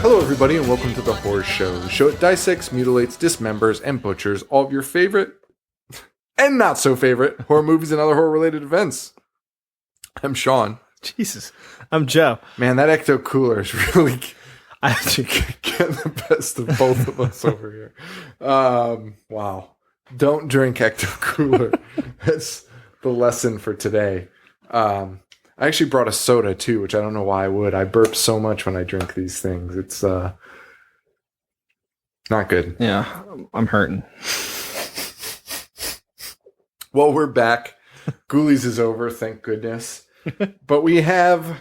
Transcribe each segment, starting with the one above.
Hello, everybody, and welcome to The Horror Show, the show that dissects, mutilates, dismembers, and butchers all of your favorite and not so favorite horror movies and other horror-related events. I'm Sean. Jesus. I'm Joe. Man, that Ecto Cooler is really I actually getting the best of both of us over here. Wow. Don't drink Ecto Cooler. That's the lesson for today. I actually brought a soda, too, which I don't know why I would. I burp so much when I drink these things. It's not good. Yeah, I'm hurting. Well, we're back. Ghoulies is over, thank goodness. But we have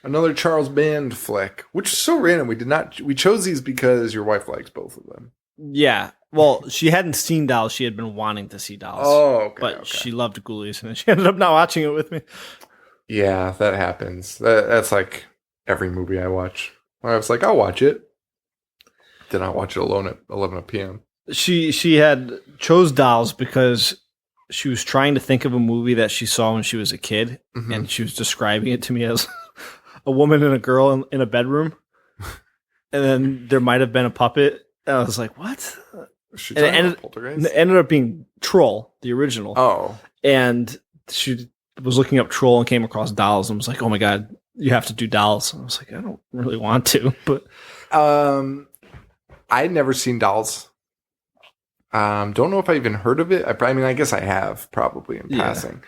another Charles Band flick, which is so random. We chose these because your wife likes both of them. Yeah. Well, she hadn't seen Dolls. She had been wanting to see Dolls. Oh, okay. But okay. she loved Ghoulies, and she ended up not watching it with me. Yeah, that happens. That's like every movie I watch. I was like, I'll watch it. Then I watch it alone at 11 p.m. She had chose Dolls because she was trying to think of a movie that she saw when she was a kid, and she was describing it to me as a woman and a girl in a bedroom, and then there might have been a puppet. And I was like, what? And it ended up being Troll, the original. Oh. And she was looking up Troll and came across Dolls and was like, oh my God, you have to do Dolls. And I was like, I don't really want to, but I'd never seen Dolls. Don't know if I even heard of it. I guess I have probably in passing.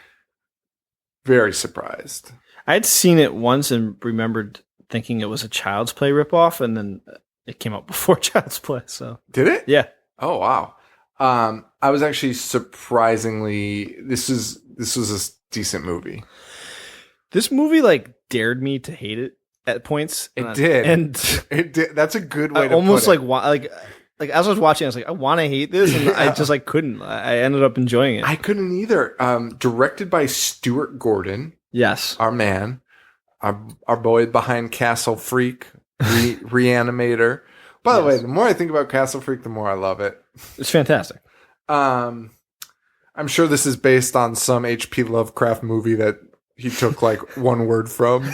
Very surprised. I'd seen it once and remembered thinking it was a Child's Play ripoff, and then it came out before Child's Play. So did it? Yeah. Oh wow. I was actually surprisingly. This was a decent movie. This movie dared me to hate it at points. It did, and it did. That's a good way to almost put it. Like as I was watching, I was like, I want to hate this, and I just couldn't. I ended up enjoying it. I couldn't either. Directed by Stuart Gordon. Yes, our man, our boy behind Castle Freak, Reanimator. By the way, the more I think about Castle Freak, the more I love it. It's fantastic. I'm sure this is based on some H.P. Lovecraft movie that he took one word from.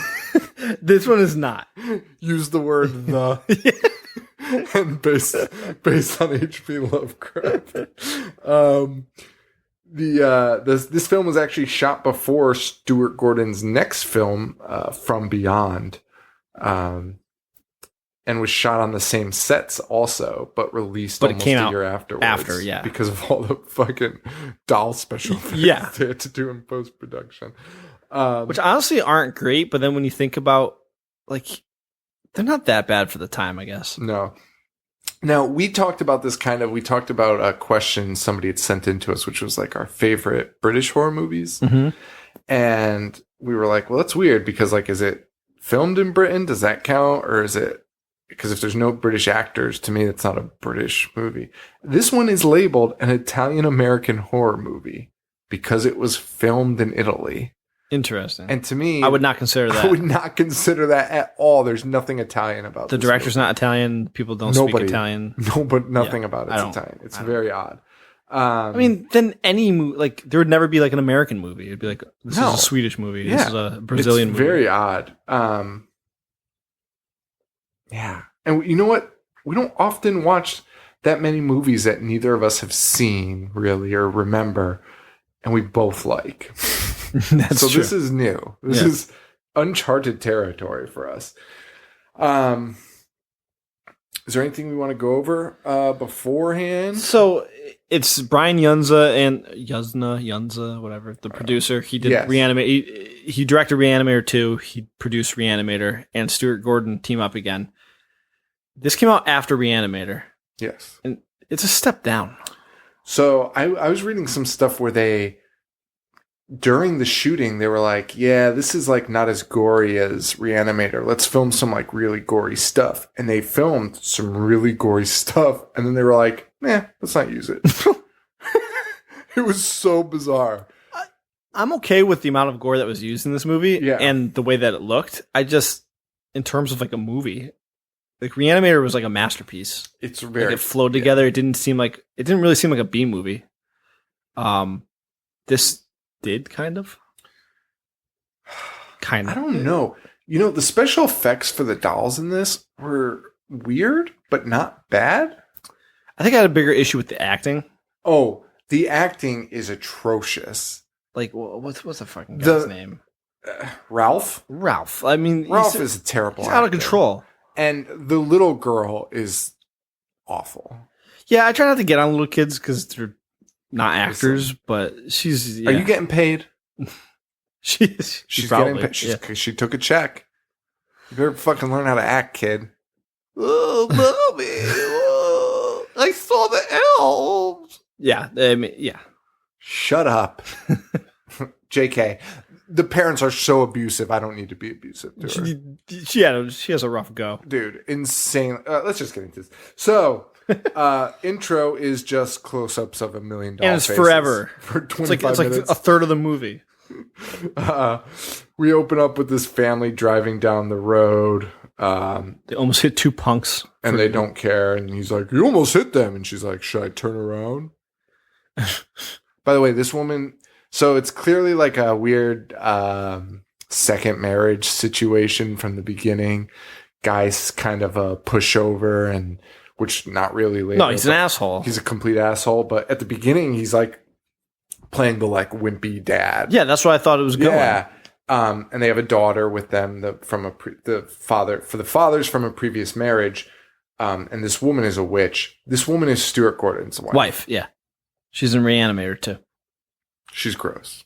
This one is not. Use the word the. And based on H.P. Lovecraft. This film was actually shot before Stuart Gordon's next film, From Beyond, and was shot on the same sets also, but released almost a year afterwards. After, yeah. Because of all the fucking doll special effects they had to do in post-production. Which honestly aren't great, but then when you think about, they're not that bad for the time, I guess. No. Now, we talked about this we talked about a question somebody had sent in to us, which was our favorite British horror movies. Mm-hmm. And we were like, well, that's weird because is it filmed in Britain? Does that count? Or is it, because if there's no British actors, to me, it's not a British movie. This one is labeled an Italian-American horror movie because it was filmed in Italy. Interesting. And to me, I would not consider that. I would not consider that at all. There's nothing Italian about the this director's movie. not Italian. People don't speak Italian. No, but nothing about it's Italian. It's very odd. Then any movie, there would never be an American movie. It'd be this is a Swedish movie. Yeah. This is a Brazilian movie. It's very odd. Yeah. And you know what? We don't often watch that many movies that neither of us have seen really or remember, and we both like. That's so true. This is new. This is uncharted territory for us. Is there anything we want to go over beforehand? So it's Brian Yunza, whatever, the producer. He did Reanimator. He directed Reanimator 2. He produced Reanimator, and Stuart Gordon team up again. This came out after Reanimator. Yes. And it's a step down. So I was reading some stuff where during the shooting, they were like, yeah, this is not as gory as Reanimator. Let's film some really gory stuff. And they filmed some really gory stuff. And then they were like, let's not use it. It was so bizarre. I'm okay with the amount of gore that was used in this movie and the way that it looked. I just, in terms of a movie, Reanimator was a masterpiece. It's very, it flowed together. It didn't really seem like a B movie. This did kind of. I don't know. You know, the special effects for the dolls in this were weird, but not bad. I think I had a bigger issue with the acting. Oh, the acting is atrocious. Like, what's the fucking guy's name? Ralph? Ralph. I mean, Ralph is a terrible He's out of actor. control. And the little girl is awful. Yeah, I try not to get on little kids because they're not actors, but she's... Yeah. Are you getting paid? She's getting paid. She took a check. You better fucking learn how to act, kid. Oh, mommy. I saw the elves. Yeah, I mean, yeah. Shut up. JK. The parents are so abusive. I don't need to be abusive to her. She has a rough go. Dude, insane. Let's just get into this. So, intro is just close-ups of $1 million and it's faces forever. For 25 minutes. Like a third of the movie. We open up with this family driving down the road. They almost hit 2 punks. And they don't care. And he's like, you almost hit them. And she's like, should I turn around? By the way, this woman... So it's clearly like a weird second marriage situation from the beginning. Guy's kind of a pushover, and which not really later. No, he's an asshole. He's a complete asshole. But at the beginning, he's like playing the like wimpy dad. Yeah, that's what I thought it was going. Yeah, and they have a daughter with them the fathers from a previous marriage. And this woman is a witch. This woman is Stuart Gordon's wife. Yeah, she's in Reanimator too. She's gross.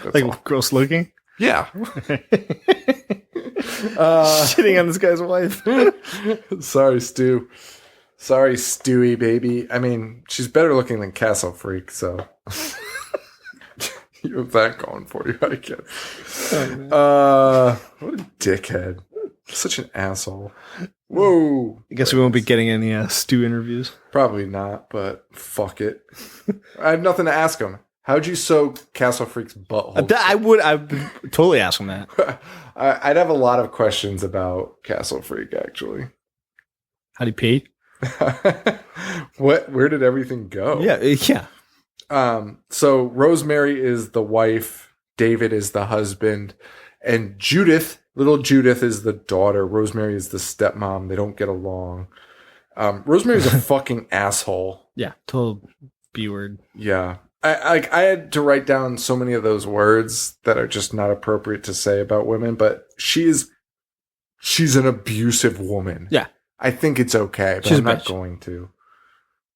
Like all. Gross looking? Yeah. Shitting on this guy's wife. Sorry, Stu. Sorry, Stewie, baby. I mean, she's better looking than Castle Freak, so you have that going for you, I guess. What a dickhead. Such an asshole. Whoa. I guess we won't be getting any Stu interviews. Probably not, but fuck it. I have nothing to ask him. How'd you sew Castle Freak's butthole? I'd totally ask him that. I'd have a lot of questions about Castle Freak, actually. How'd he pee? Where did everything go? Yeah. So Rosemary is the wife, David is the husband, and little Judith is the daughter. Rosemary is the stepmom. They don't get along. Rosemary's a fucking asshole. Yeah, total B-word. Yeah. I had to write down so many of those words that are just not appropriate to say about women, but she's an abusive woman. Yeah. I think it's okay, but I'm not going to.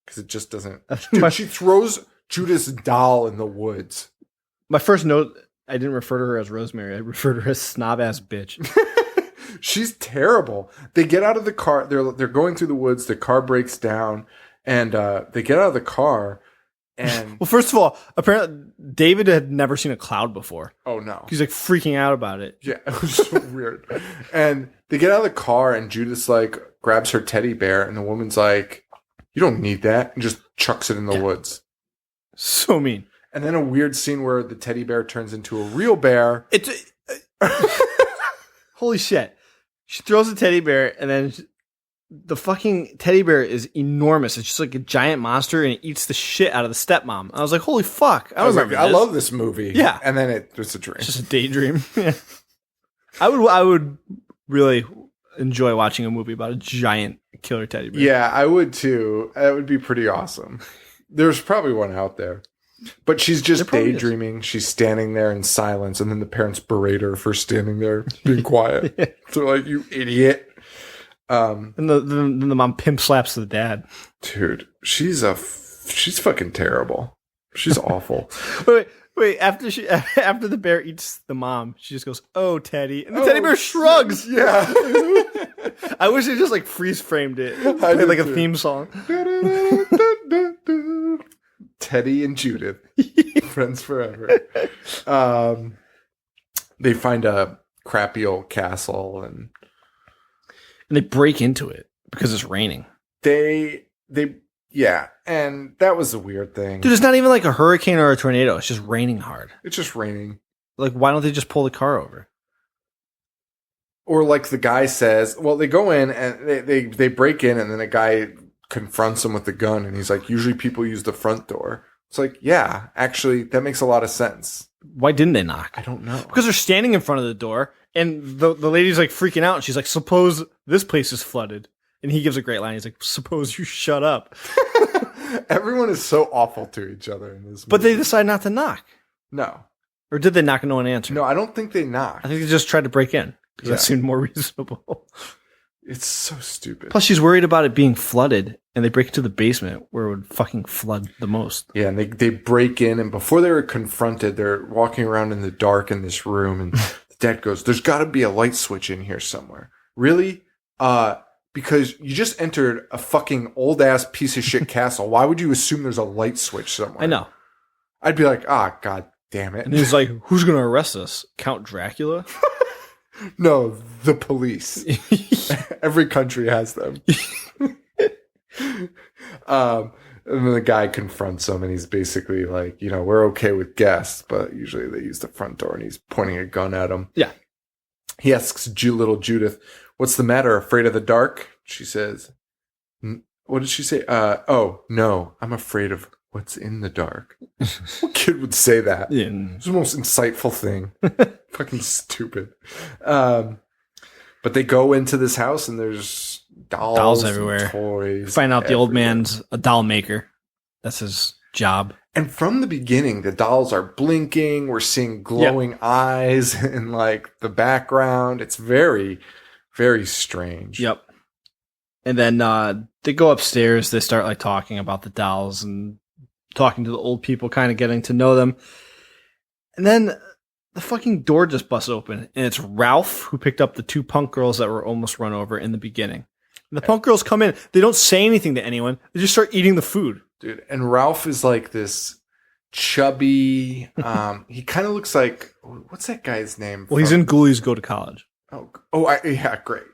Because it just doesn't... Dude, she throws Judith's doll in the woods. My first note, I didn't refer to her as Rosemary. I referred to her as snob-ass bitch. She's terrible. They get out of the car. They're going through the woods. The car breaks down. And they get out of the car. And well, first of all, apparently David had never seen a cloud before. Oh, no. He's like freaking out about it. Yeah, it was so weird. And they get out of the car and Judith's like grabs her teddy bear. And the woman's like, you don't need that. And just chucks it in the woods. So mean. And then a weird scene where the teddy bear turns into a real bear. Holy shit. She throws the teddy bear and then the fucking teddy bear is enormous. It's just like a giant monster and it eats the shit out of the stepmom. I was like, holy fuck. I love this movie. Yeah. And then it was a dream. It's just a daydream. Yeah. I would really enjoy watching a movie about a giant killer teddy bear. Yeah, I would too. That would be pretty awesome. There's probably one out there. But she's just daydreaming. She's standing there in silence, and then the parents berate her for standing there being quiet. Yeah. They're like, you idiot. And then the mom pimp slaps the dad. Dude, she's fucking terrible. She's awful. Wait, after the bear eats the mom, she just goes, "Oh, Teddy," and the teddy bear shrugs. Yeah. I wish they just like freeze framed it, played like a theme song. Teddy and Judith, friends forever. They find a crappy old castle and they break into it because it's raining. Yeah, and that was a weird thing. Dude, it's not even like a hurricane or a tornado. It's just raining hard. It's just raining. Like, why don't they just pull the car over? Or like the guy says, well, they go in and they break in and then a guy confronts them with the gun and he's like, usually people use the front door. It's like, yeah, actually, that makes a lot of sense. Why didn't they knock? I don't know. Because they're standing in front of the door And the lady's like freaking out. And she's like, suppose this place is flooded. And he gives a great line. He's like, suppose you shut up. Everyone is so awful to each other in this movie. But they decide not to knock. No. Or did they knock and no one answered? No, I don't think they knocked. I think they just tried to break in. Because that seemed more reasonable. It's so stupid. Plus, she's worried about it being flooded. And they break into the basement where it would fucking flood the most. Yeah, and they break in. And before they were confronted, they're walking around in the dark in this room. And the dad goes, there's got to be a light switch in here somewhere. Really? Because you just entered a fucking old-ass piece of shit castle. Why would you assume there's a light switch somewhere? I know. I'd be like, god damn it. And he's like, who's going to arrest us? Count Dracula? No, the police. Every country has them. And then the guy confronts him, and he's basically like, we're okay with guests, but usually they use the front door, and he's pointing a gun at him. Yeah. He asks little Judith, what's the matter? Afraid of the dark? She says, what did she say? Oh, no, I'm afraid of what's in the dark. What kid would say that? Yeah. It's the most insightful thing. Fucking stupid. But they go into this house and there's dolls everywhere. Toys. Find out the old man's a doll maker. That's his job. And from the beginning, the dolls are blinking. We're seeing glowing eyes in like the background. It's very, very strange. Yep. And then they go upstairs. They start like talking about the dolls and talking to the old people, kind of getting to know them. And then the fucking door just busts open, and it's Ralph, who picked up the two punk girls that were almost run over in the beginning. And the punk girls come in. They don't say anything to anyone. They just start eating the food. Dude, and Ralph is like this chubby, he kind of looks like, what's that guy's name? Well, he's in Ghoulies Go to College. Yeah, great.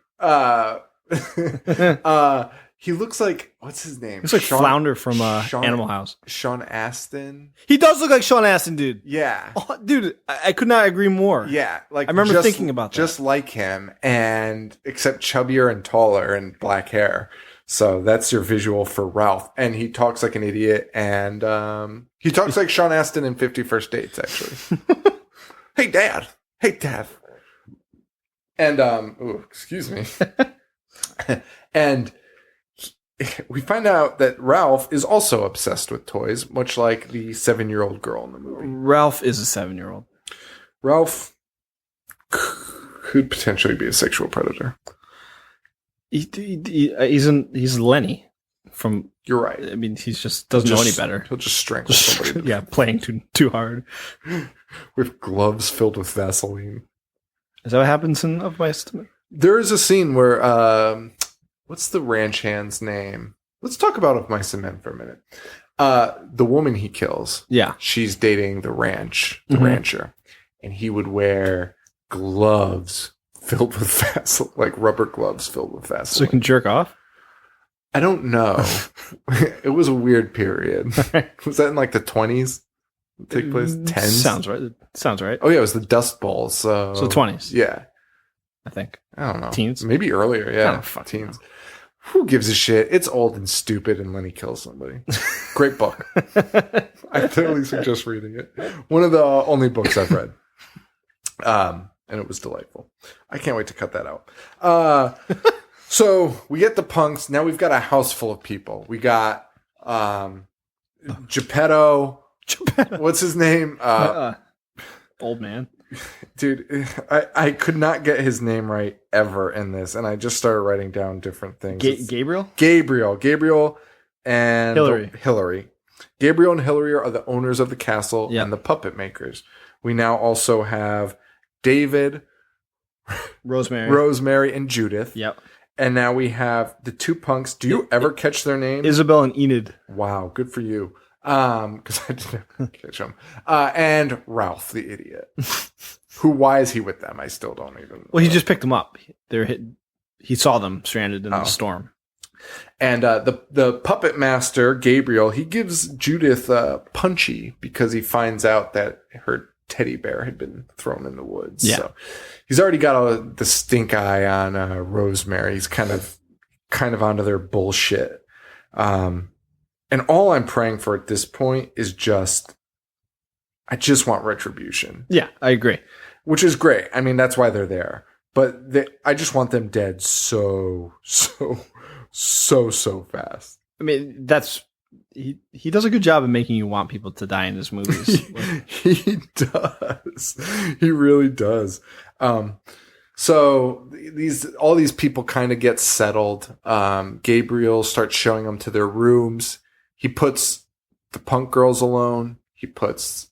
He looks like, what's his name? He's like Flounder from Animal House. Sean Astin. He does look like Sean Astin, dude. Yeah. Oh, dude, I could not agree more. Yeah. Like I remember thinking about that. Just like him, and except chubbier and taller and black hair. So that's your visual for Ralph. And he talks like an idiot, and he talks like Sean Astin in 50 First Dates, actually. Hey, Dad. And, excuse me. And we find out that Ralph is also obsessed with toys, much like the 7-year-old girl in the movie. Ralph is a 7-year-old. Ralph could potentially be a sexual predator. He's Lenny from. You're right. I mean, he just doesn't know any better. He'll just strangle somebody. Yeah, playing too hard. With gloves filled with Vaseline. Is that what happens in Of My Estimate? There is a scene where, what's the ranch hand's name? Let's talk about Of Mice and Men for a minute. The woman he kills. Yeah. She's dating the rancher. And he would wear gloves filled with Vaseline, like rubber gloves filled with Vaseline. So he can jerk off? I don't know. It was a weird period. Was that in like the 20s? Take place 10s? Sounds right. Oh yeah, it was the Dust Bowl. So 20s. Yeah. I think. I don't know. Teens? Maybe earlier, yeah. Teens. Who gives a shit? It's old and stupid, and Lenny kills somebody. Great book. I thoroughly suggest reading it. One of the only books I've read. And it was delightful. I can't wait to cut that out. So we get the punks. Now we've got a house full of people. We got Geppetto. What's his name? Old man. Dude, I could not get his name right ever in this, and I just started writing down different things. Gabriel and Hillary. Gabriel and Hillary are the owners of the castle and the puppet makers. We now also have David, Rosemary, and Judith. Yep. And now we have the two punks. Do you ever catch their names? Isabel and Enid. Wow, good for you. Because I didn't catch him. And Ralph, the idiot. Why is he with them? I still don't even know. Well, he just picked them up. He saw them stranded in the storm. And the puppet master, Gabriel, he gives Judith Punchy because he finds out that her teddy bear had been thrown in the woods. Yeah. So he's already got the stink eye on Rosemary. He's kind of onto their bullshit. And all I'm praying for at this point is I just want retribution. Yeah, I agree. which is great. I mean, that's why they're there. But I just want them dead so fast. I mean, he does a good job of making you want people to die in his movies. He does. He really does. So all these people kind of get settled. Gabriel starts showing them to their rooms. He puts the punk girls alone. He puts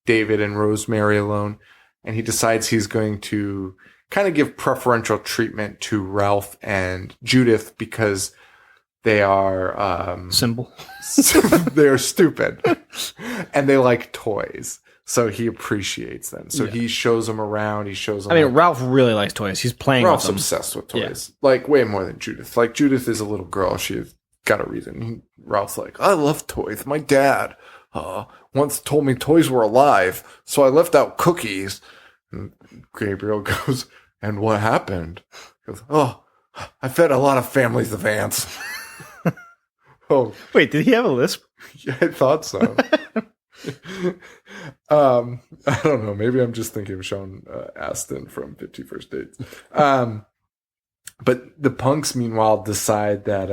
David and Rosemary alone. And he decides he's going to kind of give preferential treatment to Ralph and Judith because they are Symbol. they are stupid and they like toys. So he appreciates them. So he shows them around. He shows them. I mean, Ralph really likes toys. He's playing Ralph's with them. obsessed with toys. Yeah. Like way more than Judith. Like Judith is a little girl. She's got a reason. Ralph's like, I love toys. My dad once told me toys were alive. So I left out cookies. And Gabriel goes, and what happened? He goes, oh, I fed a lot of families of ants. Oh, wait, did he have a lisp? Yeah, I thought so. I don't know. Maybe I'm just thinking of Sean Astin from 50 First Dates. But the punks, meanwhile, decide that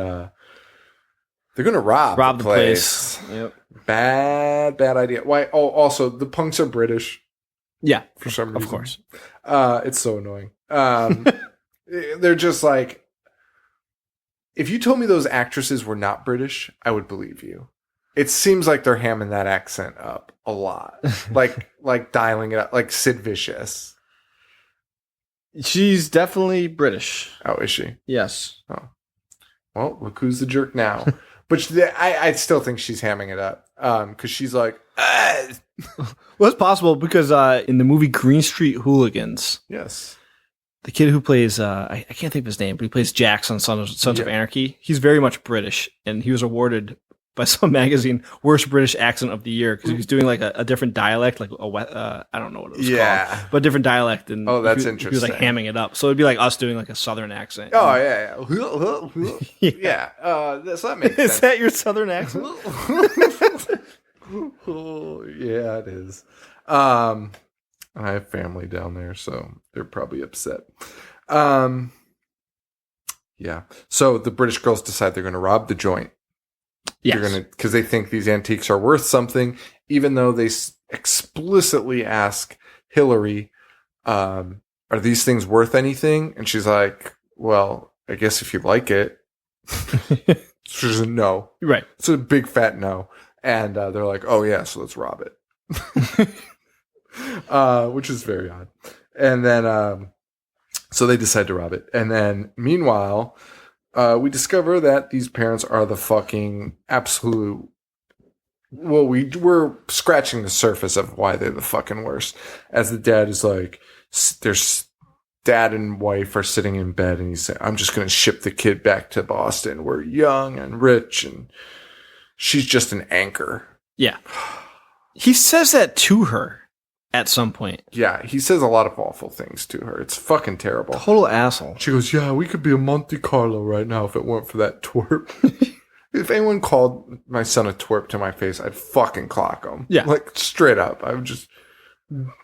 they're going to rob the place. Yep. Bad idea. Why? Oh, also, the punks are British. Yeah, for some reason. Of course. It's so annoying. They're just like, if you told me those actresses were not British, I would believe you. It seems like they're hamming that accent up a lot. like dialing it up, like Sid Vicious. She's definitely British. Oh, is she? Yes. Oh. Well, look who's the jerk now. But I still think she's hamming it up. Because she's like, Well, it's possible because in the movie Green Street Hooligans, yes, the kid who plays, I can't think of his name, but he plays Jax on Sons of Anarchy. He's very much British, and he was awarded by some magazine worst British accent of the year because he was doing like a different dialect, like I don't know what it was called, but a different dialect. And that's interesting. He was like hamming it up, so it'd be like us doing like a Southern accent. Oh yeah. So that makes sense. Is that your Southern accent? Oh, yeah, it is. I have family down there, so they're probably upset. Yeah. So the British girls decide they're going to rob the joint. Yes. Because they think these antiques are worth something, even though they explicitly ask Hillary, are these things worth anything? And she's like, well, I guess if you like it. She's a no. Right. It's a big fat no. And they're like, oh, yeah, so let's rob it. Which is very odd. And then, so they decide to rob it. And then, meanwhile, we discover that these parents are the fucking absolute... Well, we're scratching the surface of why they're the fucking worst. As the dad is like, there's dad and wife are sitting in bed, and he's saying, I'm just going to ship the kid back to Boston. We're young and rich, and she's just an anchor. Yeah. He says that to her at some point. Yeah, he says a lot of awful things to her. It's fucking terrible. Total asshole. She goes, yeah, we could be a Monte Carlo right now if it weren't for that twerp. If anyone called my son a twerp to my face, I'd fucking clock him. Yeah. Like, straight up. I would just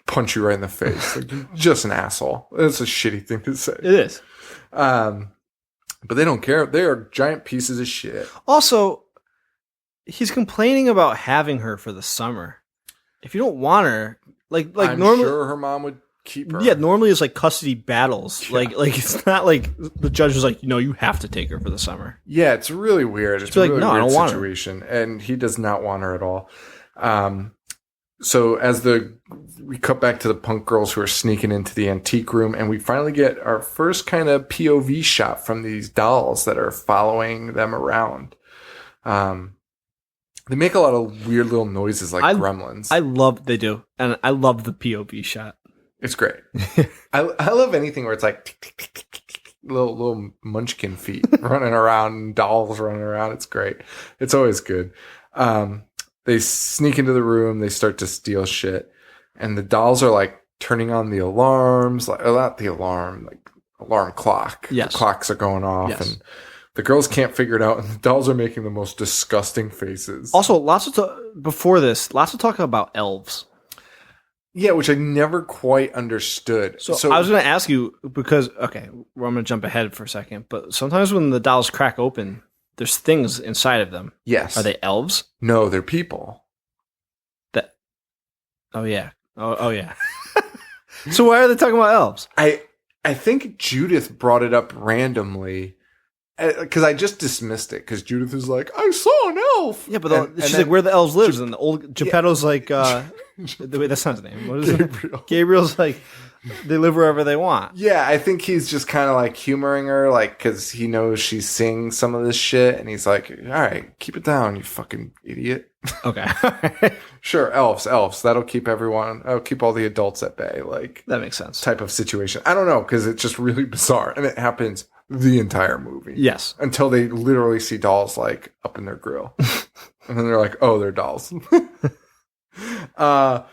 punch you right in the face. Like, you're just an asshole. That's a shitty thing to say. It is. But they don't care. They are giant pieces of shit. Also, he's complaining about having her for the summer. If you don't want her, like I'm normally, sure her mom would keep her. Yeah, normally it's like custody battles. Yeah. Like it's not like the judge was like, no, you have to take her for the summer. Yeah, it's really weird. It's a really no, I weird don't want situation, and he does not want her at all. So as we cut back to the punk girls who are sneaking into the antique room, and we finally get our first kind of POV shot from these dolls that are following them around. They make a lot of weird little noises like gremlins. They do. And I love the POV shot. It's great. I love anything where it's like little munchkin feet running around, dolls running around. It's great. It's always good. They sneak into the room. They start to steal shit. And the dolls are like turning on the alarms. Like, not the alarm, like alarm clock. Yes. The clocks are going off. Yes. And the girls can't figure it out, and the dolls are making the most disgusting faces. Also, lots of talk about elves. Yeah, which I never quite understood. So I was going to ask you because, okay, well, I'm going to jump ahead for a second, but sometimes when the dolls crack open, there's things inside of them. Yes. Are they elves? No, they're people. Oh, yeah. Oh yeah. So why are they talking about elves? I think Judith brought it up randomly because I just dismissed it because Judith is like, I saw an elf. Yeah, but she's like, where the elves lives, and the old Geppetto's like, wait, that's not his name. What is Gabriel. it? Gabriel's like, they live wherever they want. Yeah, I think he's just kind of like humoring her, like, because he knows she's seeing some of this shit, and he's like, all right, keep it down, you fucking idiot. Okay. Sure, elves. That'll keep keep all the adults at bay, like. That makes sense. Type of situation. I don't know, because it's just really bizarre, and it happens the entire movie. Yes. Until they literally see dolls, like, up in their grill. And then they're like, oh, they're dolls. But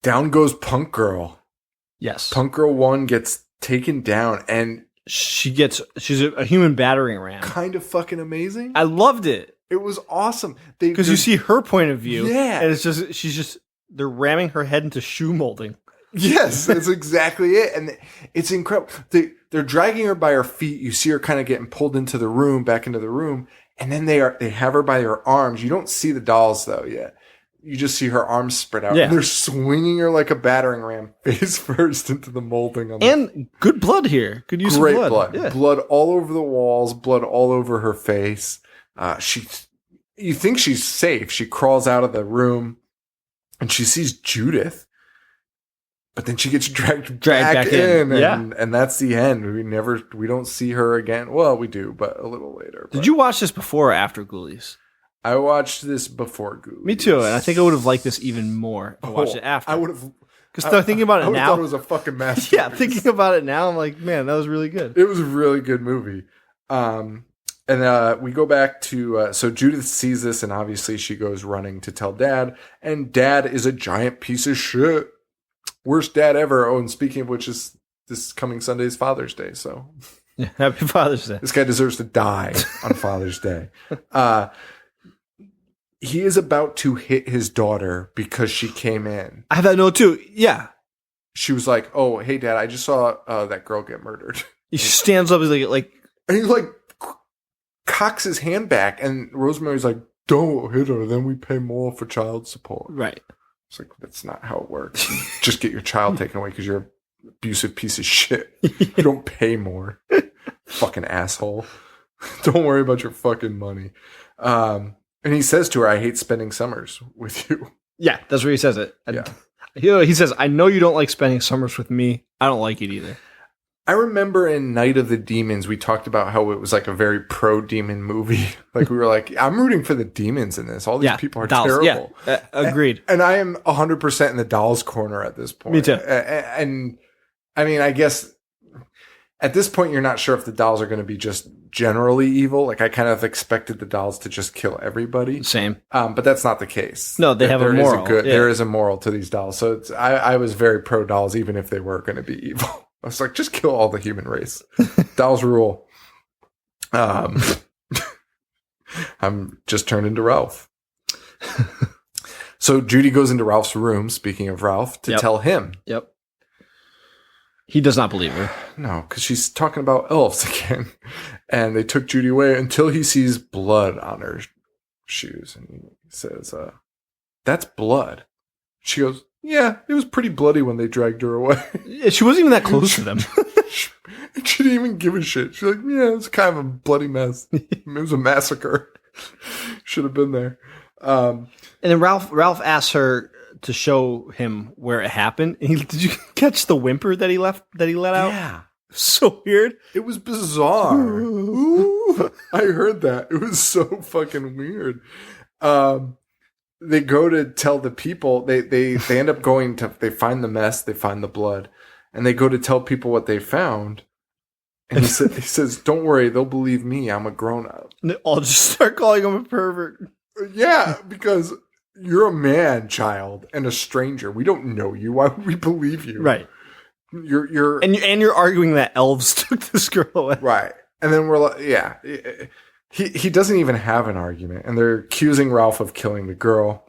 down goes Punk Girl. Yes. Punk Girl 1 gets taken down, and she's a human battering ram. Kind of fucking amazing. I loved it. It was awesome. Because you see her point of view. Yeah. And they're ramming her head into shoe molding. Yes, that's exactly it. And it's incredible. They're dragging her by her feet. You see her kind of getting pulled into the room, back into the room. And then they have her by her arms. You don't see the dolls though yet. You just see her arms spread out. Yeah. And they're swinging her like a battering ram face first into the molding. And good blood here. Good use of blood. Great blood. Yeah. Blood all over the walls, blood all over her face. You think she's safe. She crawls out of the room and she sees Judith. But then she gets dragged back in. And that's the end. We don't see her again. Well, we do, but a little later. Did you watch this before or after Ghoulies? I watched this before Ghoulies. Me too, and I think I would have liked this even more if I watched it after. I would have. Because thinking about it now, thought it was a fucking masterpiece. Yeah, thinking about it now, I'm like, man, that was really good. It was a really good movie. And we go back to so Judith sees this, and obviously she goes running to tell Dad, and Dad is a giant piece of shit. Worst dad ever. Oh, and speaking of which, is this coming Sunday's Father's Day, so yeah, happy Father's Day. This guy deserves to die on Father's Day. He is about to hit his daughter because she came in. I have that note too. Yeah. She was like, "Oh, hey, Dad, I just saw that girl get murdered." He stands up, he's like, and he like cocks his hand back, and Rosemary's like, "Don't hit her, then we pay more for child support." Right. It's like, that's not how it works. You just get your child taken away because you're an abusive piece of shit. You don't pay more. Fucking asshole. Don't worry about your fucking money. And he says to her, I hate spending summers with you. Yeah, that's where he says it. Yeah. He says, I know you don't like spending summers with me. I don't like it either. I remember in Night of the Demons, we talked about how it was like a very pro-demon movie. Like we were like, I'm rooting for the demons in this. All these people are dolls. terrible. Yeah, agreed. And I am 100% in the dolls corner at this point. Me too. And I mean, I guess at this point, you're not sure if the dolls are going to be just generally evil. Like I kind of expected the dolls to just kill everybody. Same. But that's not the case. No, they have a moral. There is a moral to these dolls. So I was very pro dolls, even if they were going to be evil. I was like, just kill all the human race. Dolls rule. I'm just turned into Ralph. So Judy goes into Ralph's room, speaking of Ralph, to tell him. Yep. He does not believe her. No, because she's talking about elves again. And they took Judy away until he sees blood on her shoes. And he says, that's blood. She goes, yeah, it was pretty bloody when they dragged her away. Yeah, she wasn't even that close to them. She didn't even give a shit. She's like, yeah, it was kind of a bloody mess. It was a massacre. Should have been there. And then Ralph asks her to show him where it happened. And did you catch the whimper that he let out? Yeah. So weird. It was bizarre. Ooh, I heard that. It was so fucking weird. They go to tell the people, they end up going to, they find the mess, they find the blood, and they go to tell people what they found. And he says, don't worry, they'll believe me. I'm a grown up. And they all just start calling him a pervert. Yeah, because you're a man, child, and a stranger. We don't know you. Why would we believe you? Right. You're you're arguing that elves took this girl away. Right. And then we're like, yeah. He doesn't even have an argument, and they're accusing Ralph of killing the girl.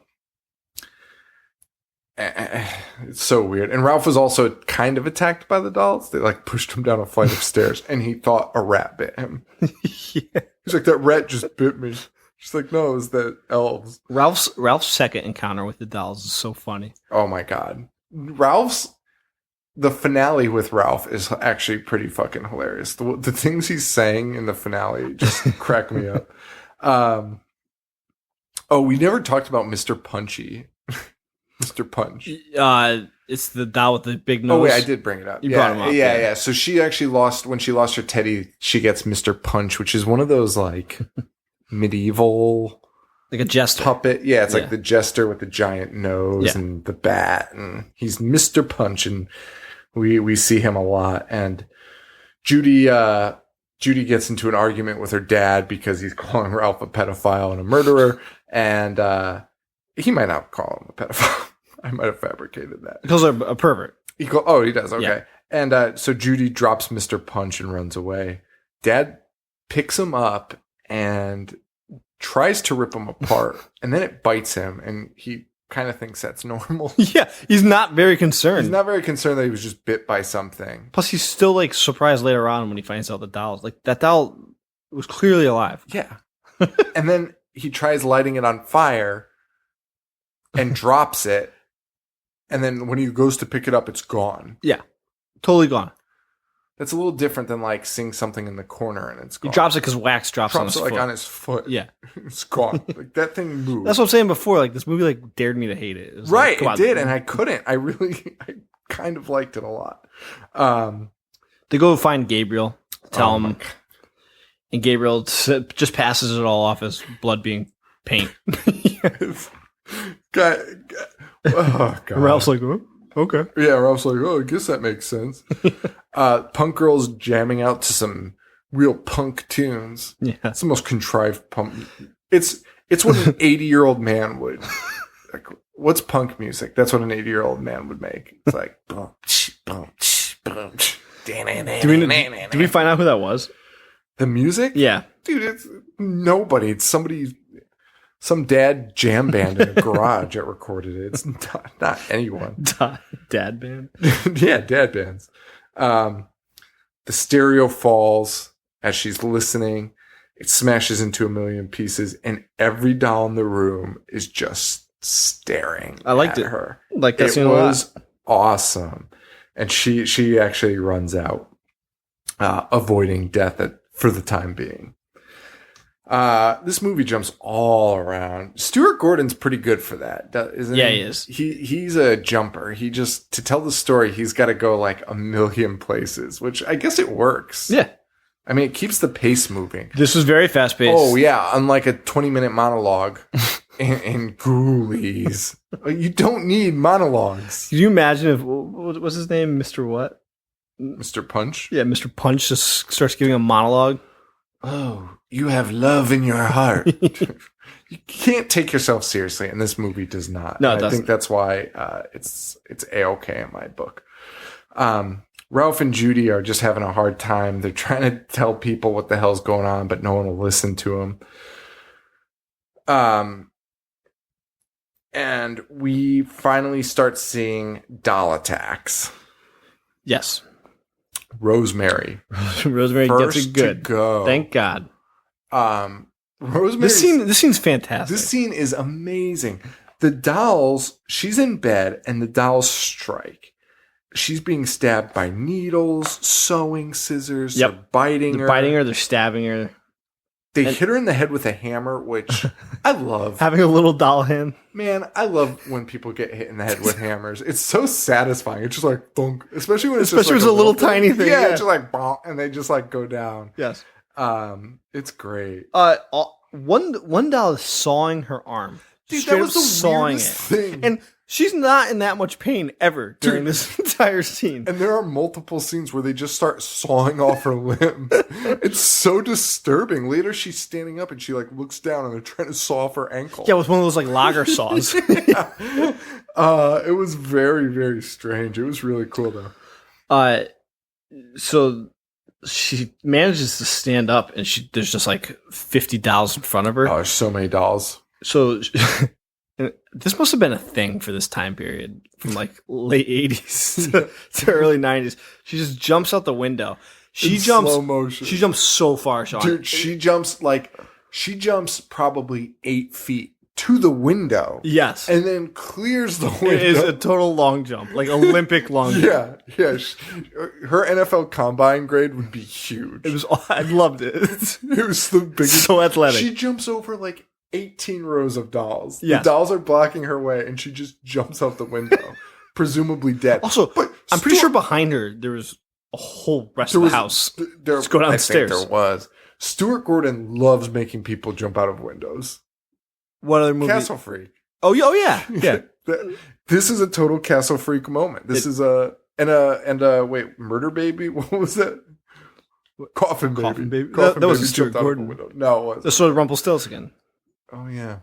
It's so weird. And Ralph was also kind of attacked by the dolls. They like pushed him down a flight of stairs, and he thought a rat bit him. Yeah. He's like, that rat just bit me. She's like, no, it was the elves. Ralph's second encounter with the dolls is so funny. Oh my god, the finale with Ralph is actually pretty fucking hilarious. The things he's saying in the finale just crack me up. Oh, we never talked about Mr. Punchy. Mr. Punch. It's the doll with the big nose. Oh wait, I did bring it up. You brought him up. Yeah. So she actually when she lost her teddy, she gets Mr. Punch, which is one of those like medieval, like a jester puppet. Yeah, it's like the jester with the giant nose and the bat, and he's Mr. Punch, and we see him a lot. And Judy gets into an argument with her dad because he's calling Ralph a pedophile and a murderer, and he might not call him a pedophile. I might have fabricated that. Because they're a pervert. He does. Okay. Yeah. And so Judy drops Mr. Punch and runs away. Dad picks him up and tries to rip him apart. And then it bites him. And he kind of thinks that's normal. Yeah. He's not very concerned. He's not very concerned that he was just bit by something. Plus, he's still like surprised later on when he finds out the doll's like that doll was clearly alive. Yeah. And then he tries lighting it on fire and drops it. And then when he goes to pick it up, it's gone. Yeah. Totally gone. That's a little different than like seeing something in the corner and it's gone. He drops it because wax drops on his foot. On his foot. Yeah. It's gone. Like that thing moved. That's what I'm saying before. Like this movie like dared me to hate it. It right. It did. And I couldn't. I kind of liked it a lot. They go find Gabriel. Tell him. And Gabriel just passes it all off as blood being paint. Oh, God. Ralph's like, oh, okay. Yeah, Ralph's like, oh, I guess that makes sense. Punk girl's jamming out to some real punk tunes. Yeah. It's the most contrived punk. It's what an 80-year-old man would. Like, what's punk music? That's what an 80-year-old man would make. It's like, boom, boom, boom. Do we find out who that was? The music? Yeah. Dude, it's nobody. It's some dad jam band in a garage that recorded it. It's not anyone. Dad band? Yeah, dad bands. The stereo falls as she's listening. It smashes into a million pieces, and every doll in the room is just staring at her. Like that scene was awesome. And she actually runs out, avoiding death for the time being. This movie jumps all around. Stuart Gordon's pretty good for that, isn't he? Yeah, he is. He's a jumper. To tell the story, he's got to go like a million places, which I guess it works. Yeah. I mean, it keeps the pace moving. This was very fast paced. Oh, yeah. Unlike a 20-minute monologue in Ghoulies. You don't need monologues. Can you imagine if, what was his name? Mr. what? Mr. Punch? Yeah, Mr. Punch just starts giving a monologue. Oh, you have love in your heart. You can't take yourself seriously, and this movie does not. No, it doesn't. I think that's why it's A-okay in my book. Ralph and Judy are just having a hard time. They're trying to tell people what the hell's going on, but no one will listen to them. And we finally start seeing doll attacks. Yes. Rosemary gets it good. To go. Thank God. Rosemary. This scene's fantastic. This scene is amazing. The dolls, she's in bed and the dolls strike. She's being stabbed by needles, sewing scissors, they're biting her. They're biting her, they're stabbing her. They hit her in the head with a hammer, which I love. Having a little doll hand. Man, I love when people get hit in the head with hammers. It's so satisfying. It's just like thunk. Especially when it's just like a little tiny thing. Yeah, it's just like bonk, and they just like go down. Yes. It's great. One doll is sawing her arm. Dude, that was the weirdest thing. And she's not in that much pain ever during this entire scene. And there are multiple scenes where they just start sawing off her limbs. It's so disturbing. Later, she's standing up and she like looks down and they're trying to saw off her ankle. Yeah, with one of those like lager saws. It was very, very strange. It was really cool though. So she manages to stand up and there's just like 50 dolls in front of her. Oh, there's so many dolls. So And this must have been a thing for this time period from like late 80s to early 90s. She just jumps out the window. She jumps slow motion. She jumps so far, Sean. Dude, she jumps probably 8 feet to the window. Yes. And then clears the window. It is a total long jump, like Olympic long jump. Yeah. Her NFL combine grade would be huge. I loved it. It was the biggest. So athletic. She jumps over like 18 rows of dolls. Yes. The dolls are blocking her way, and she just jumps out the window, presumably dead. Also, but I'm pretty sure behind her there was a whole rest of the house. Let's go downstairs. I think there was. Stuart Gordon loves making people jump out of windows. What other movie? Castle Freak. Oh yeah. This is a total Castle Freak moment. This is wait, Murder Baby? What was that? Coffin Baby. Coffin Baby. Coffin That was Baby a Stuart jumped out of a Gordon. window. No, it wasn't. The sort of Rumpelstiltskin. Oh yeah.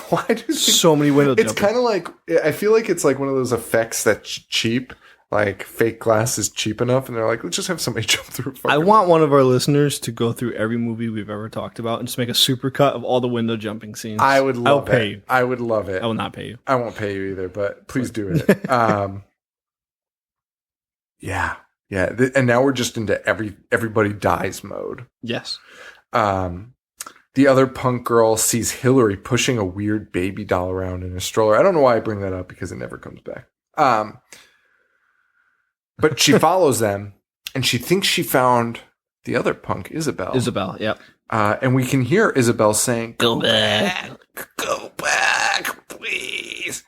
Why do you So many window It's jumping. kind of like, I feel like it's like one of those effects that's cheap. Like fake glass is cheap enough, and they're like, let's just have somebody jump through. I want one of our listeners to go through every movie we've ever talked about and just make a super cut of all the window jumping scenes. I would love I'll pay it. you. I would love it. I will not pay you. I won't pay you either, but please do it. Yeah. And now we're just into everybody dies mode. Yes. The other punk girl sees Hillary pushing a weird baby doll around in a stroller. I don't know why I bring that up because it never comes back. But she follows them, and she thinks she found the other punk, Isabel. Yep. And we can hear Isabel saying, Go back. Go back, please.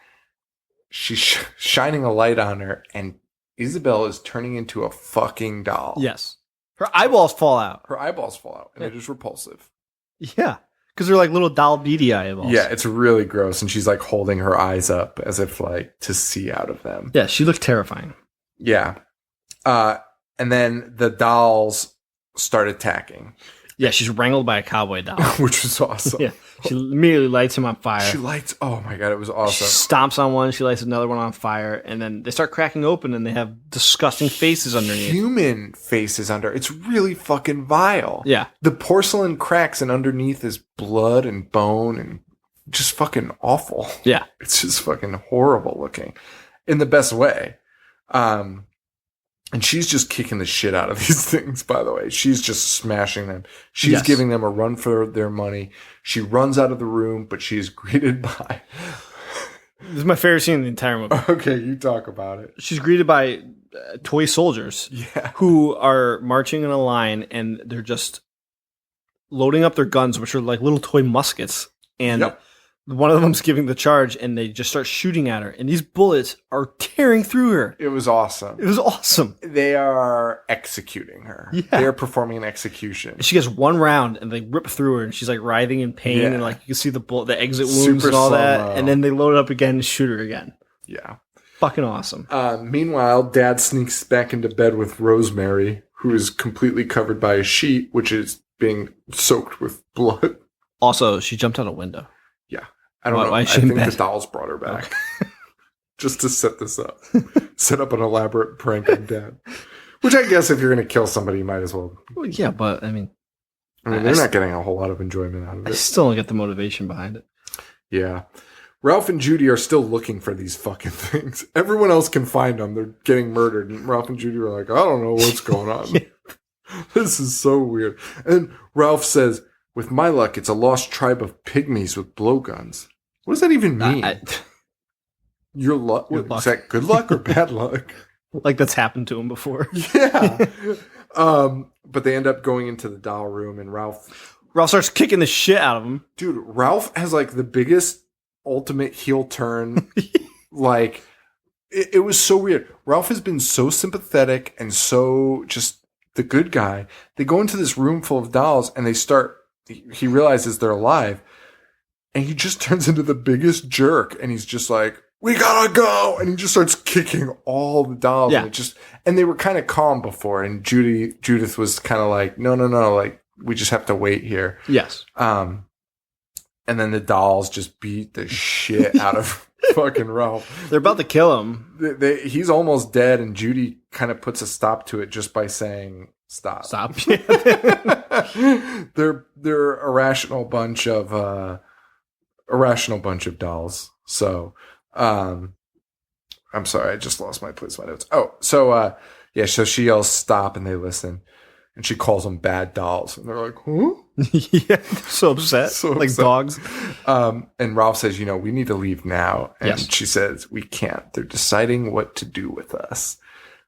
She's shining a light on her, and Isabel is turning into a fucking doll. Yes. Her eyeballs fall out. Her eyeballs fall out, and it is repulsive. Yeah. Because they're like little doll beady eyeballs. Yeah, it's really gross, and she's like holding her eyes up as if like to see out of them. Yeah, she looked terrifying. Yeah. And then the dolls start attacking. Yeah, she's wrangled by a cowboy doll. Which was awesome. Yeah. She immediately lights him on fire. She lights, oh my God, it was She awesome. stomps on one, she lights another one on fire, and then they start cracking open and they have disgusting faces underneath. Human faces under. It's really fucking vile. Yeah. The porcelain cracks, and underneath is blood and bone and just fucking awful. Yeah. It's just fucking horrible looking in the best way. And she's just kicking the shit out of these things, by the way. She's just smashing them. She's giving them a run for their money. She runs out of the room, but she's greeted by... This is my favorite scene in the entire movie. Okay, you talk about it. She's greeted by toy soldiers who are marching in a line, and they're just loading up their guns, which are like little toy muskets. And one of them's giving the charge, and they just start shooting at her. And these bullets are tearing through her. It was awesome. It was awesome. They are executing her. Yeah. They are performing an execution. She gets one round, and they rip through her, and she's like writhing in pain, and like you can see the exit wounds Super and all that. slow-mo. And then they load it up again and shoot her again. Yeah. Fucking awesome. Meanwhile, Dad sneaks back into bed with Rosemary, who is completely covered by a sheet, which is being soaked with blood. Also, she jumped out a window. Yeah. I don't know. Why I is she in think bed? the dolls brought her back. Just to set this up. Set up an elaborate prank on Dad. Which I guess if you're going to kill somebody, you might as well. Well, yeah, but I mean, They're not getting a whole lot of enjoyment out of I it. still don't get the motivation behind it. Yeah. Ralph and Judy are still looking for these fucking things. Everyone else can find them. They're getting murdered. And Ralph and Judy are like, I don't know what's going on. This is so weird. And Ralph says, with my luck, it's a lost tribe of pygmies with blowguns. What does that even mean? Your luck? Good luck. Is that good luck or bad luck? Like that's happened to him before. Yeah. But they end up going into the doll room, and Ralph starts kicking the shit out of him. Dude, Ralph has like the biggest ultimate heel turn. Like, it was so weird. Ralph has been so sympathetic and so just the good guy. They go into this room full of dolls, and he realizes they're alive, and he just turns into the biggest jerk, and he's just like, we gotta go, and he just starts kicking all the dolls. Yeah. And they were kind of calm before, and Judith was kind of like, no, like, we just have to wait here. Yes. And then the dolls just beat the shit out of fucking Ralph. They're about to kill him. He's almost dead, and Judy kind of puts a stop to it just by saying, stop. They're a rational bunch of irrational bunch of dolls. So, I'm sorry, I just lost my place in my notes. Oh, so so she yells stop, and they listen, and she calls them bad dolls, and they're like, huh? Yeah, so upset, like dogs. And Ralph says, we need to leave now, and Yes. she says, we can't. They're deciding what to do with us,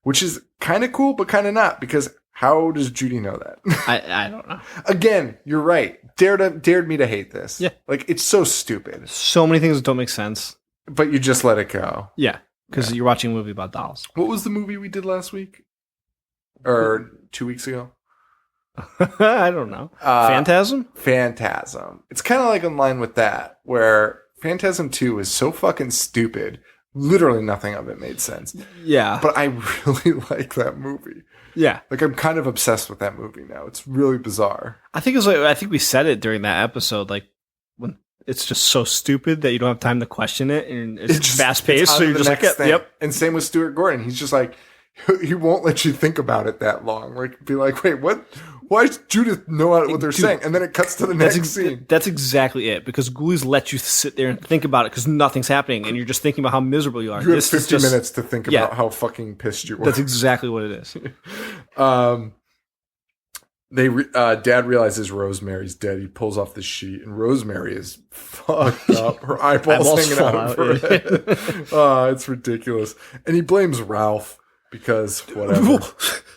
which is kind of cool, but kind of not, because how does Judy know that? I don't know. Again, you're right. Dared me to hate this. Yeah. Like, it's so stupid. So many things that don't make sense. But you just let it go. Yeah, because you're watching a movie about dolls. What was the movie we did last week? Or 2 weeks ago? I don't know. Phantasm? Phantasm. It's kind of like in line with that, where Phantasm 2 is so fucking stupid. Literally nothing of it made sense. Yeah. But I really like that movie. Yeah. Like, I'm kind of obsessed with that movie now. It's really bizarre. I think I think we said it during that episode, like, when it's just so stupid that you don't have time to question it, and it's just fast paced, so you're just like, yep. And same with Stuart Gordon. He's just like, he won't let you think about it that long. Like, be like, wait, what? Why does Judith know what they're saying? And then it cuts to the next scene. That's exactly it, because Ghoulies let you sit there and think about it because nothing's happening, and you're just thinking about how miserable you are. You have 50 minutes to think about how fucking pissed you were. That's exactly what it is. Dad realizes Rosemary's dead. He pulls off the sheet, and Rosemary is fucked up. Her eyeballs hanging out of her head. It's ridiculous. And he blames Ralph because whatever.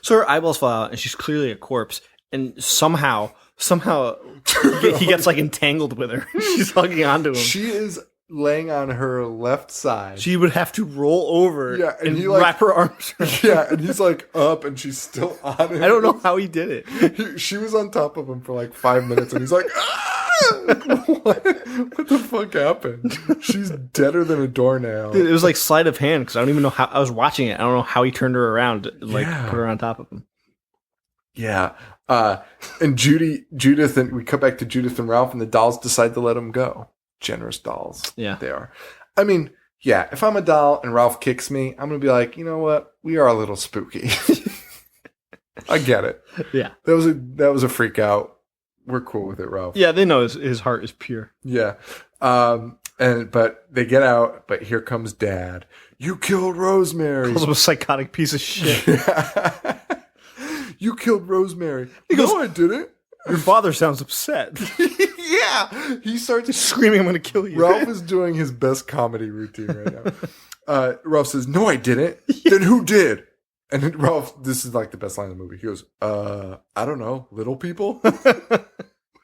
So her eyeballs fall out, and she's clearly a corpse. And somehow he gets like entangled with her. She's hugging onto him. She is laying on her left side. She would have to roll over and wrap her arms around. Yeah, and he's like up, and she's still on him. I don't know how he did it. She was on top of him for like 5 minutes, and he's like, what the fuck happened? She's deader than a doornail. Dude, it was like sleight of hand, because I don't even know how. I was watching it. I don't know how he turned her around, put her on top of him. Yeah. And Judith, and we cut back to Judith and Ralph, and the dolls decide to let him go. Generous dolls. Yeah. They are. I mean, yeah, if I'm a doll and Ralph kicks me, I'm going to be like, you know what? We are a little spooky. I get it. Yeah. That was a freak out. We're cool with it, Ralph. Yeah, they know his heart is pure. Yeah. But they get out, but here comes Dad. You killed Rosemary. Calls him a psychotic piece of shit. Yeah. You killed Rosemary. He goes, no, I didn't. Your father sounds upset. Yeah. He starts screaming, I'm going to kill you. Ralph is doing his best comedy routine right now. Ralph says, no, I didn't. Yeah. Then who did? And then Ralph, this is like the best line in the movie. He goes, I don't know, little people? What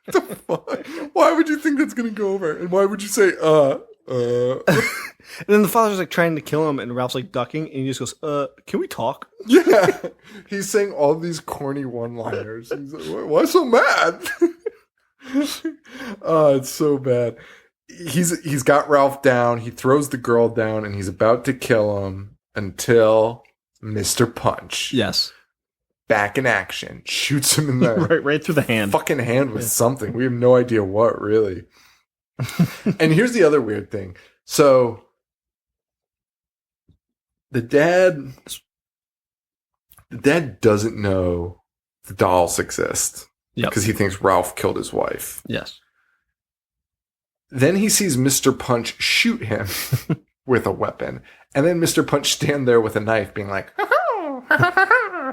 the fuck? Why would you think that's going to go over? And why would you say, And then the father's like trying to kill him, and Ralph's like ducking, and he just goes, can we talk? Yeah. He's saying all these corny one-liners. He's like, why so mad? Oh, it's so bad. He's got Ralph down. He throws the girl down, and he's about to kill him until Mr. Punch. Yes. Back in action. Shoots him in the right through the hand. Fucking hand with something. We have no idea what, really. And here's the other weird thing. So the dad doesn't know the dolls exist. Because he thinks Ralph killed his wife. Yes. Then he sees Mr. Punch shoot him with a weapon. And then Mr. Punch stand there with a knife being like,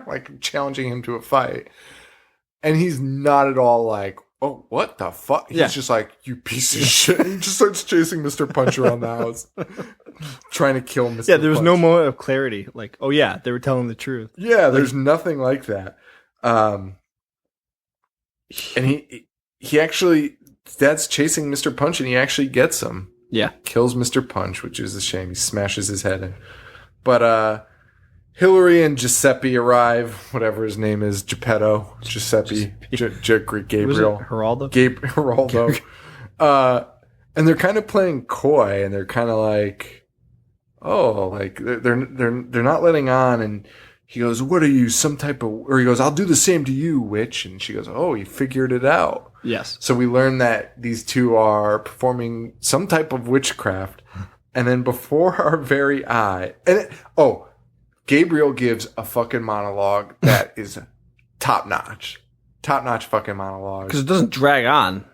like challenging him to a fight. And he's not at all like, oh, what the fuck? He's just like, you piece of shit. He just starts chasing Mr. Punch around the house, trying to kill Mr. Punch. Yeah, there was no moment of clarity. Like, oh yeah, they were telling the truth. Yeah, there's nothing like that. And he actually, Dad's chasing Mr. Punch, and he actually gets him. Yeah. Kills Mr. Punch, which is a shame. He smashes his head in. But Hillary and Giuseppe arrive, whatever his name is, Geppetto, Giuseppe, Gabriel. Was it Geraldo? Geraldo. And they're kind of playing coy, and they're kind of like, oh, like they're not letting on. And he goes, what are you, some type of, or he goes, I'll do the same to you, witch. And she goes, oh, he figured it out. Yes. So we learn that these two are performing some type of witchcraft. And then before our very eye, Gabriel gives a fucking monologue that is top notch fucking monologue. Because it doesn't drag on.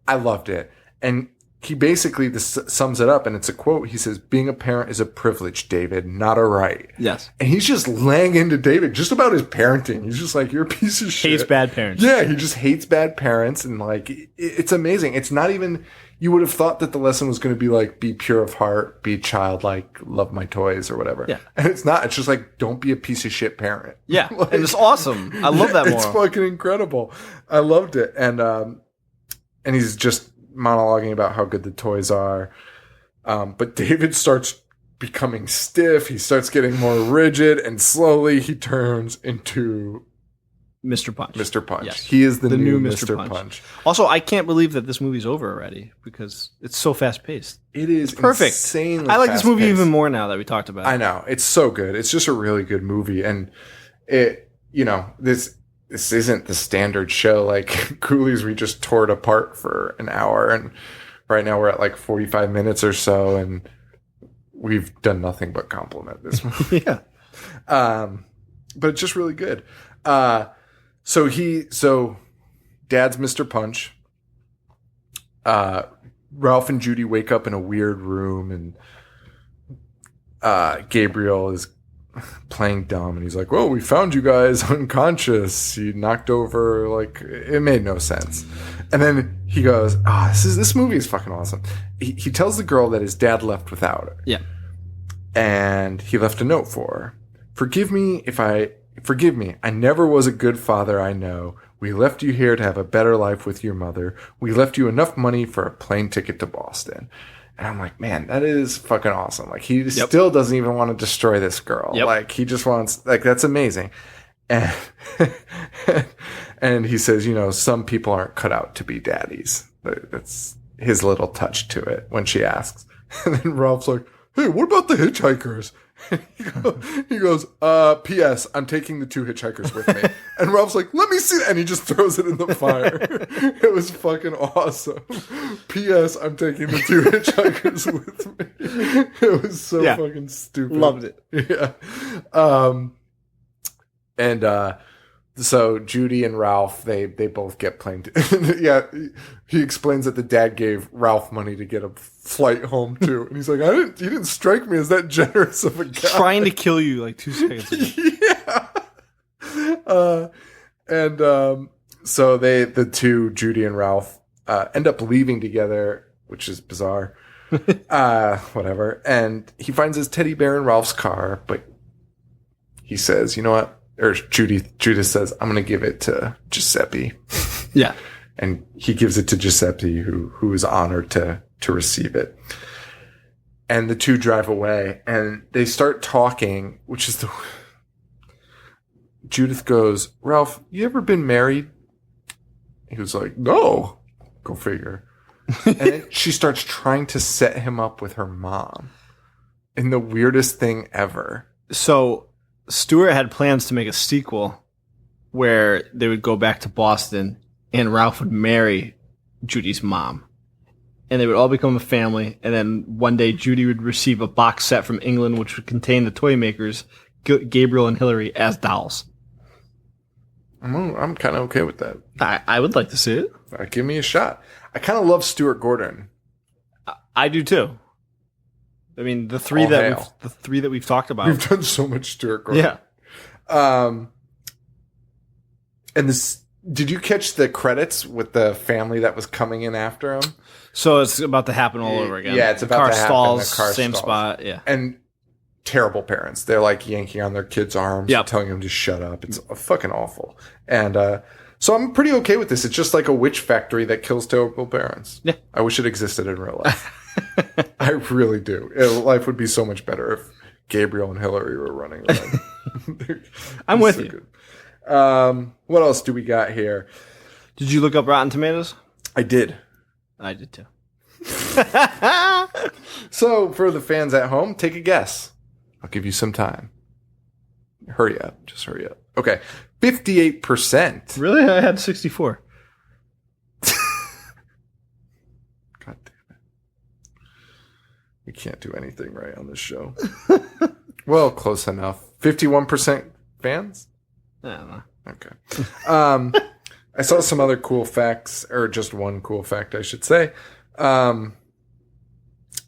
I loved it. And he basically sums it up, and it's a quote. He says, "Being a parent is a privilege, David, not a right." Yes. And he's just laying into David just about his parenting. He's just like, "You're a piece of shit." Hates bad parents. Yeah, he just hates bad parents, and like, it's amazing. It's not even. You would have thought that the lesson was going to be like, be pure of heart, be childlike, love my toys, or whatever. Yeah. And it's not. It's just like, don't be a piece of shit parent. Yeah. Like, And it's awesome. I love that It's moral. fucking incredible. I loved it. And he's just monologuing about how good the toys are. But David starts becoming stiff. He starts getting more rigid, and slowly he turns into Mr. Punch. Mr. Punch. Yes. He is the new Mr. Mr. Punch. Also, I can't believe that this movie's over already because it's so fast paced. It is Perfect. insanely I like this movie fast-paced. even more now that we talked about it. I know. It's so good. It's just a really good movie. And it, this isn't the standard show. Like Ghoulies, we just tore it apart for an hour. And right now we're at like 45 minutes or so. And we've done nothing but compliment this movie. Yeah. But it's just really good. So Dad's Mr. Punch. Ralph and Judy wake up in a weird room, and Gabriel is playing dumb, and he's like, "Well, we found you guys unconscious. You knocked over, like, it made no sense." And then he goes, this movie is fucking awesome. He tells the girl that his dad left without her. Yeah. And he left a note for her. Forgive me. I never was a good father, I know. We left you here to have a better life with your mother. We left you enough money for a plane ticket to Boston." And I'm like, man, that is fucking awesome. Like, he still doesn't even want to destroy this girl. Yep. Like, he just wants, like, that's amazing. And, and he says, some people aren't cut out to be daddies. That's his little touch to it when she asks. And then Ralph's like, "Hey, what about the hitchhikers?" He goes, "P.S. I'm taking the 2 hitchhikers with me." And Ralph's like, "Let me see that." And he just throws it in the fire. It was fucking awesome. "P.S. I'm taking the 2 hitchhikers with me." It was so fucking stupid. Loved it. Yeah. So Judy and Ralph, they both get plane. Yeah, he explains that the dad gave Ralph money to get a flight home too, and he's like, "You didn't strike me as that generous of a guy." Trying to kill you like 2 seconds ago. Yeah. So the two, Judy and Ralph, end up leaving together, which is bizarre. Whatever. And he finds his teddy bear in Ralph's car, but he says, "You know what?" Or Judith says, "I'm going to give it to Giuseppe." Yeah. And he gives it to Giuseppe, who is honored to receive it. And the two drive away, and they start talking, which is Judith goes, "Ralph, you ever been married?" He was like, "No." Go figure. And then she starts trying to set him up with her mom in the weirdest thing ever. So Stuart had plans to make a sequel where they would go back to Boston and Ralph would marry Judy's mom. And they would all become a family. And then one day Judy would receive a box set from England which would contain the toy makers, Gabriel and Hillary, as dolls. I'm kind of okay with that. I would like to see it. Give me a shot. I kind of love Stuart Gordon. I do too. I mean, the three that we've talked about. We've done so much Stuart Gordon. Yeah. And this, did you catch the credits with the family that was coming in after him? So it's about to happen all over again. Yeah, it's about to happen. Stalls, The car same stalls. spot. Yeah. And terrible parents. They're like yanking on their kids' arms, Yep. telling them to shut up. It's fucking awful. And so I'm pretty okay with this. It's just like a witch factory that kills terrible parents. Yeah. I wish it existed in real life. I really do. Life would be so much better if Gabriel and Hillary were running around. I'm with so you. Good. What else do we got here? Did you look up Rotten Tomatoes? I did. I did too. So for the fans at home, take a guess. I'll give you some time. Hurry up. Just hurry up. Okay. 58%. Really? I had 64. God damn it. We can't do anything right on this show. Well, close enough. 51% fans? I don't know. Okay. I saw some other cool facts, or just one cool fact, I should say.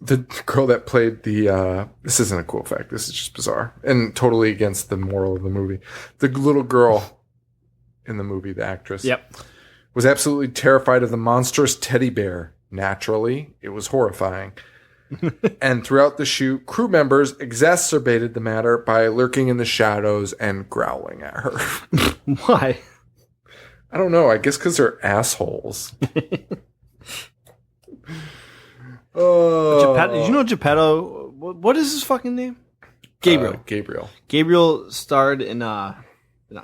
the girl that played the this isn't a cool fact, this is just bizarre and totally against the moral of the movie. The little girl in the movie, the actress, was absolutely terrified of the monstrous teddy bear. Naturally, it was horrifying. And throughout the shoot, crew members exacerbated the matter by lurking in the shadows and growling at her. Why? I don't know. I guess because they're assholes. Did you know Geppetto? What is his fucking name? Gabriel. Gabriel starred in not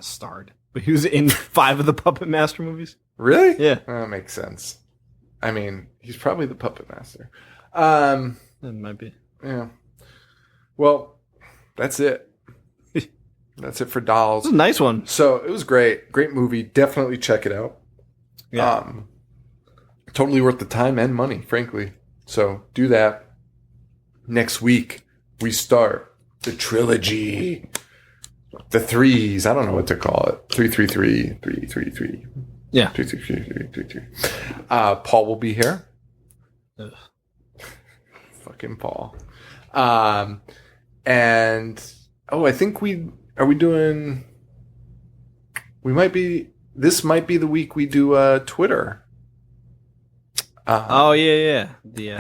starred, but he was in 5 of the Puppet Master movies. Really? Yeah, that makes sense. I mean, he's probably the Puppet Master. That might be. Yeah. Well, that's it. That's it for Dolls. It was a nice one. So it was great. Great movie. Definitely check it out. Yeah. Totally worth the time and money, frankly. So do that. Next week, we start the trilogy. The threes. I don't know what to call it. 333. 333. Yeah. 333. Paul will be here. Ugh. Fucking Paul. And I think this might be the week we do Twitter. I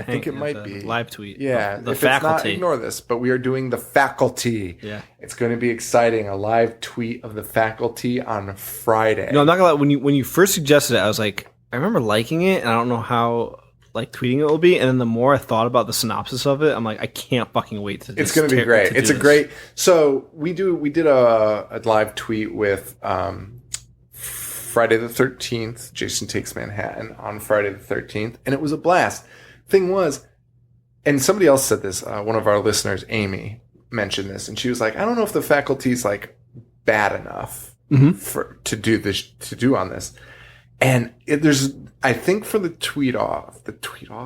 think it might be live tweet. Yeah, the if faculty. It's not, ignore this, but we are doing the faculty. Yeah, it's going to be exciting. A live tweet of the faculty on Friday. No, I'm not gonna lie. When you first suggested it, I was like, I remember liking it, and I don't know how tweeting it will be. And then the more I thought about the synopsis of it, I'm like, I can't fucking wait to. It's going to be great. It's a great. So we did a live tweet with Friday the 13th, Jason Takes Manhattan on Friday the 13th, and it was a blast. Thing was, and somebody else said this, one of our listeners, Amy, mentioned this, and she was like, I don't know if the faculty's bad enough to do on this. And I think for the tweet off,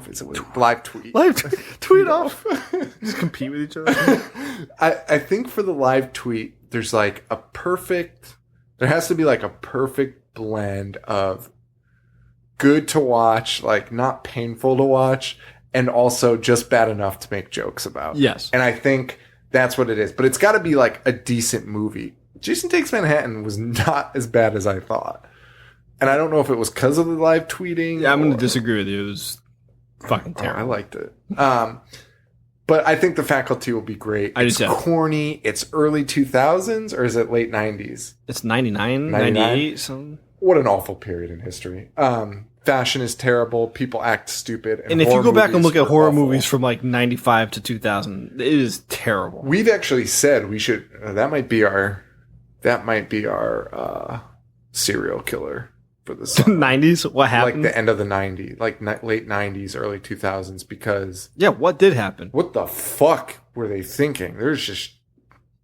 is it live tweet? Tweet off. Just compete with each other. I think for the live tweet, there's there has to be a perfect blend of good to watch, not painful to watch, and also just bad enough to make jokes about. Yes. And I think that's what it is. But it's got to be a decent movie. Jason Takes Manhattan was not as bad as I thought. And I don't know if it was because of the live tweeting. Yeah, I'm going to disagree with you. It was fucking terrible. I liked it. But I think the faculty will be great. It's corny. It's early 2000s, or is it late 90s? It's 99, 98, something. What an awful period in history. Fashion is terrible. People act stupid. And if you go back and look at horror movies from 95 to 2000, it is terrible. We've actually said we should. That might be our serial killer for the summer. 90s. What happened? The end of the 90s, late 90s, early 2000s. Because what did happen? What the fuck were they thinking? There's just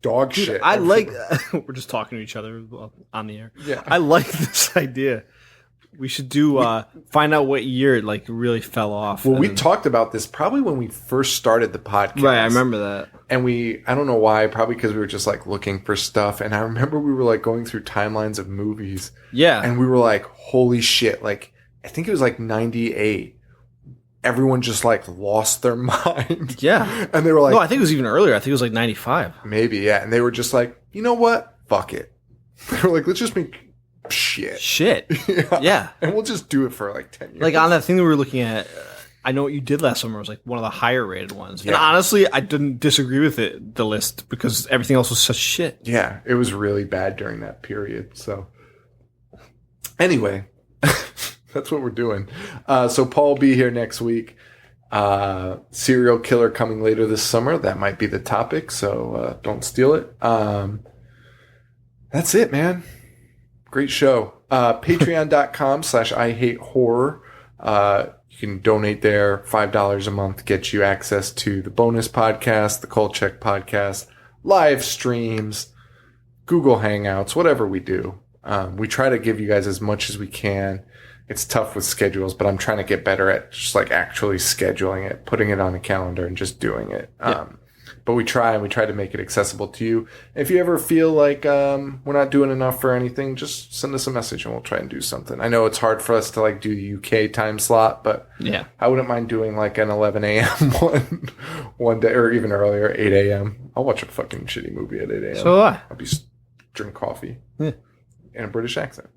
dog shit. We're just talking to each other on the air. Yeah, I like this idea. We should do find out what year it really fell off. Well, we talked about this probably when we first started the podcast. Right, I remember that. And I don't know why, probably because we were just looking for stuff. And I remember we were going through timelines of movies. Yeah. And we were like, holy shit. I think it was 98. Everyone just lost their mind. Yeah. And they were like, no, I think it was even earlier. I think it was 95. Maybe, yeah. And they were just like, you know what? Fuck it. They were like, let's just make shit. Yeah. And we'll just do it for 10 years. On that thing that we were looking at, I Know What You Did Last Summer was one of the higher rated ones. Yeah. And honestly, I didn't disagree with the list because everything else was such shit. Yeah. It was really bad during that period. So anyway, that's what we're doing. So Paul will be here next week. Serial killer coming later this summer. That might be the topic. So don't steal it. That's it, man. Great show. Patreon.com/IHateHorror. You can donate there. $5 a month gets you access to the bonus podcast, the Cold Check podcast, live streams, Google Hangouts, whatever we do. We try to give you guys as much as we can. It's tough with schedules, but I'm trying to get better at just actually scheduling it, putting it on a calendar and just doing it. but we try to make it accessible to you. If you ever feel like we're not doing enough for anything, just send us a message and we'll try and do something. I know it's hard for us to like do the UK time slot, but Yeah. I wouldn't mind doing like an 11 a.m. one day, or even earlier, 8 a.m. I'll watch a fucking shitty movie at 8 a.m. So will I. I'll be drink coffee Yeah. in a British accent.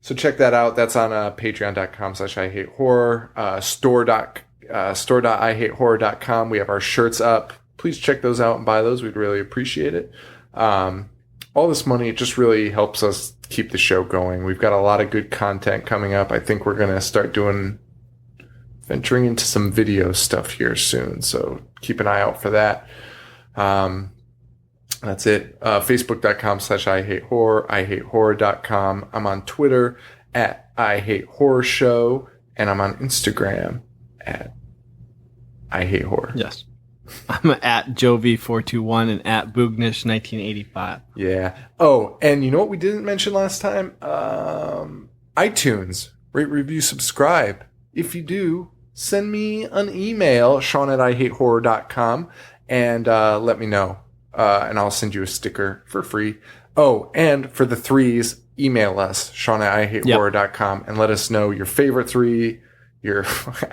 So check that out. That's on patreon.com/ihatehorror, store.ihatehorror.com. We have our shirts up. Please check those out and buy those. We'd really appreciate it. All this money, it just really helps us keep the show going. We've got a lot of good content coming up. I think we're going to start venturing into some video stuff here soon. So keep an eye out for that. That's it. Facebook.com/ihatehorror, ihatehorror.com. I'm on Twitter at ihatehorrorshow, and I'm on Instagram at ihatehorror. Yes. I'm at Jovi421 and at Boognish1985. Yeah. Oh, and you know what we didn't mention last time? iTunes. Rate, review, subscribe. If you do, send me an email, Sean@ihatehorror.com, and let me know. And I'll send you a sticker for free. Oh, and for the threes, email us, Sean@ihatehorror.com, and let us know your favorite three, I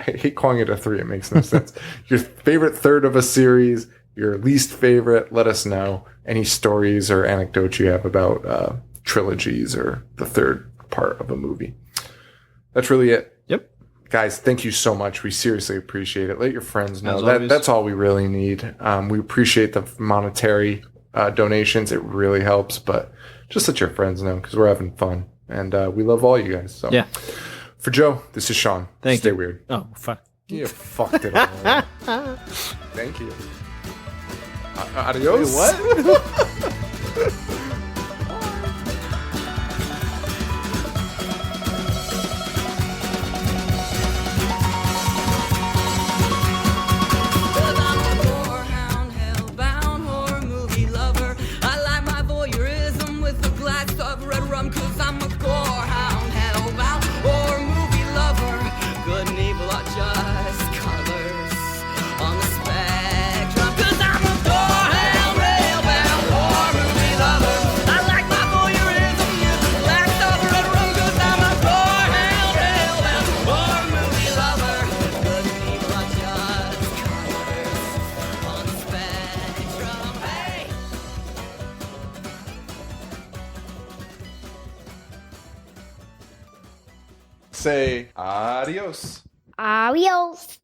hate calling it a three, it makes no sense. Your favorite third of a series, your least favorite, let us know. Any stories or anecdotes you have about trilogies or the third part of a movie. That's really it. Yep. Guys, thank you so much. We seriously appreciate it. Let your friends know. As always. That's all we really need. We appreciate the monetary donations. It really helps, but just let your friends know because we're having fun. And we love all you guys. So. Yeah. For Joe, this is Sean. Thank Stay you. weird. Oh, fuck. You fucked it all. Thank you. Adios. Wait, what? Say adios. Adios.